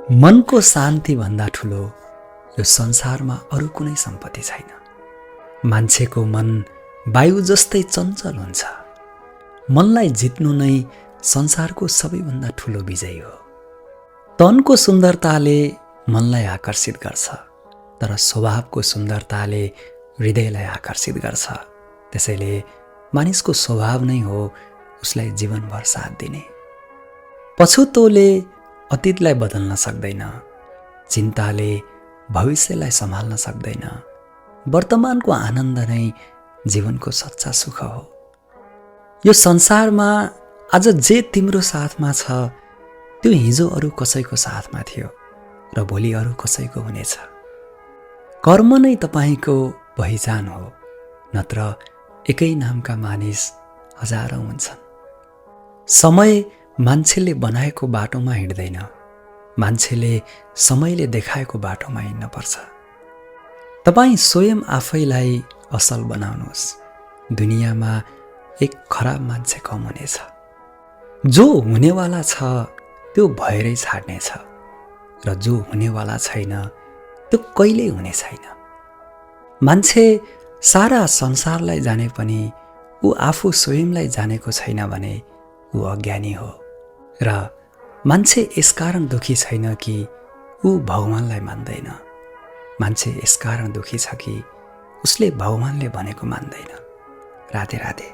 मनको शान्ति भन्दा ठुलो यो संसारमा अरू कुनै सम्पत्ति छैन। मान्छेको मन वायु जस्तै चञ्चल हुन्छ। मनलाई जित्नु नै संसारको सबैभन्दा ठुलो विजय हो। तनको सुन्दरताले मनलाई आकर्षित गर्छ, तर स्वभावको सुन्दरताले हृदयलाई आकर्षित गर्छ। त्यसैले मानिसको स्वभाव नै हो उसलाई जीवनभर साथ दिने। पछुतोले अतीतलाई बदल्न सक्दैन, चिन्ताले भविष्यलाई सम्हाल्न सक्दैन। वर्तमानको आनन्द नै जीवनको सच्चा सुख हो। यो संसारमा आज जे तिम्रो साथमा छ त्यो हिजो अरू कसैको साथमा थियो र भोलि अरू कसैको हुनेछ। कर्म नै तपाईको पहिचान हो, नत्र एकै नामका मानिस हजारौं हुन्छन्। समय मान्छेले बनाएको बाटोमा हिँड्दैन, मान्छेले समयले देखाएको बाटोमा हिँड्न पर्छ। तपाईं स्वयं आफैलाई असल बनाउनुहोस्, दुनियाँमा एक खराब मान्छे कम हुनेछ। जो हुनेवाला छ त्यो भएरै छाड्नेछ र जो हुनेवाला छैन त्यो कहिल्यै हुने छैन। मान्छे सारा संसारलाई जाने पनि ऊ आफू स्वयंलाई जानेको छैन भने ऊ अज्ञानी हो। र मान्छे यसकारण दुखी छैन कि ऊ भगवानलाई मान्दैन, मान्छे यसकारण दुखी छ कि उसले भगवानले भनेको मान्दैन। राधे राधे।